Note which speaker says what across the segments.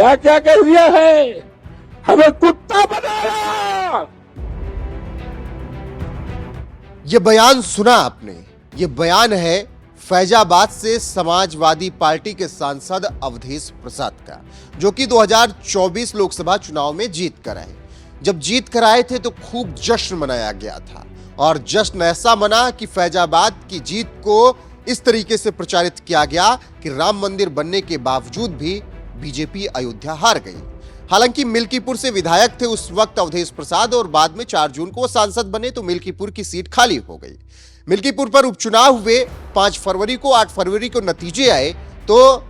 Speaker 1: क्या क्या कर दिया है, हमें कुत्ता बनाया।
Speaker 2: ये बयान सुना आपने, ये बयान है फैजाबाद से समाजवादी पार्टी के सांसद अवधेश प्रसाद का, जो कि 2024 लोकसभा चुनाव में जीत कर आए। जब जीत कर आए थे तो खूब जश्न मनाया गया था और जश्न ऐसा मना कि फैजाबाद की जीत को इस तरीके से प्रचारित किया गया कि राम मंदिर बनने के बावजूद भी बीजेपी अयोध्या हार गई। हालांकि मिल्कीपुर से विधायक थे उस वक्त अवधेश प्रसाद और बाद में 4 जून को वो सांसद बने तो मिल्कीपुर की सीट खाली हो गई। मिल्कीपुर पर उपचुनाव हुए 5 फरवरी को, 8 फरवरी को नतीजे आए तो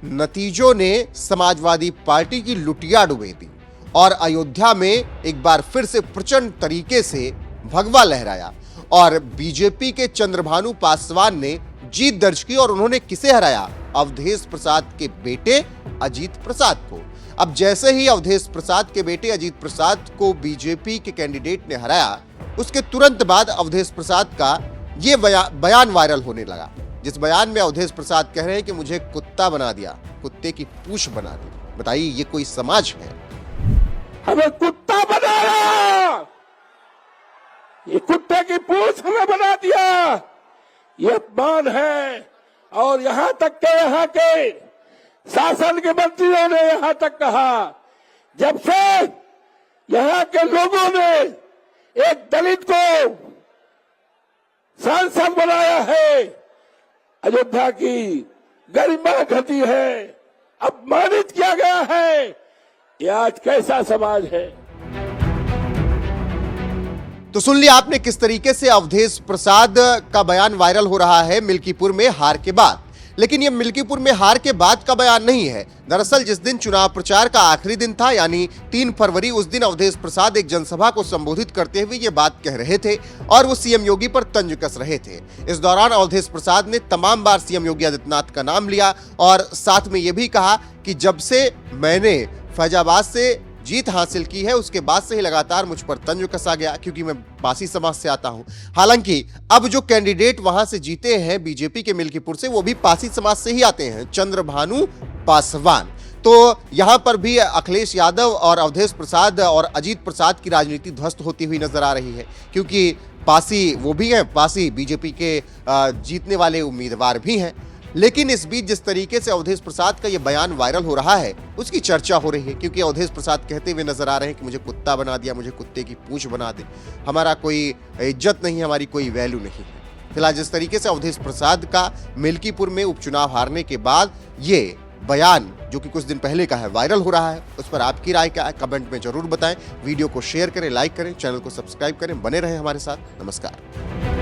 Speaker 2: नतीजों ने समाजवादी पार्टी की लुटिया डुबे दी और अयोध्या में एक बार फिर से प्रचंड तरीके से भगवा लहराया और बीजेपी के चंद्रभानु पासवान ने जीत दर्ज की। और उन्होंने किसे हराया? अवधेश प्रसाद के बेटे अजीत प्रसाद को। अब जैसे ही अवधेश प्रसाद के बेटे अजीत प्रसाद को बीजेपी के कैंडिडेट ने हराया, उसके तुरंत बाद अवधेश प्रसाद का ये बयान वायरल होने लगा, जिस बयान में अवधेश प्रसाद कह रहे हैं कि मुझे कुत्ता बना दिया, कुत्ते की पूंछ बना दी। बताइए ये कोई समाज है?
Speaker 1: हमें कुत्ता बनाया, ये कुत्ते की पूंछ हमें बना दिया, ये अपमान है। और यहां तक के यहाँ के शासन के मंत्रियों ने यहां तक कहा, जब से यहां के लोगों ने एक दलित को सांसद बनाया है, अयोध्या की गरिमा घटी है, अपमानित किया गया है। ये आज कैसा समाज है?
Speaker 2: तो सुन लिया आपने किस तरीके से अवधेश प्रसाद का बयान वायरल हो रहा है मिल्कीपुर में हार के बाद। लेकिन यह मिल्कीपुर में हार के बाद का बयान नहीं है। दरअसल जिस दिन चुनाव प्रचार का आखिरी दिन था, यानी 3 फरवरी, उस दिन अवधेश प्रसाद एक जनसभा को संबोधित करते हुए ये बात कह रहे थे और वो सीएम योगी पर तंज कस रहे थे। इस दौरान अवधेश प्रसाद ने तमाम बार सीएम योगी आदित्यनाथ का नाम लिया और साथ में ये भी कहा कि जब से मैंने फैजाबाद से जीत हासिल की है उसके बाद से ही लगातार मुझ पर तंज कसा गया, क्योंकि मैं पासी समाज से आता हूं। हालांकि अब जो कैंडिडेट वहां से जीते हैं बीजेपी के मिल्कीपुर से, वो भी पासी समाज से ही आते हैं, चंद्रभानु पासवान। तो यहां पर भी अखिलेश यादव और अवधेश प्रसाद और अजीत प्रसाद की राजनीति ध्वस्त होती हुई नजर आ रही है, क्योंकि पासी वो भी हैं, पासी बीजेपी के जीतने वाले उम्मीदवार भी हैं। लेकिन इस बीच जिस तरीके से अवधेश प्रसाद का यह बयान वायरल हो रहा है उसकी चर्चा हो रही है, क्योंकि अवधेश प्रसाद कहते हुए नजर आ रहे हैं कि मुझे कुत्ता बना दिया, मुझे कुत्ते की पूंछ बना दे, हमारा कोई इज्जत नहीं है, हमारी कोई वैल्यू नहीं है। फिलहाल जिस तरीके से अवधेश प्रसाद का मिल्कीपुर में उपचुनाव हारने के बाद ये बयान जो कि कुछ दिन पहले का है वायरल हो रहा है, उस पर आपकी राय क्या है कमेंट में जरूर बताएं। वीडियो को शेयर करें, लाइक करें, चैनल को सब्सक्राइब करें, बने रहें हमारे साथ। नमस्कार।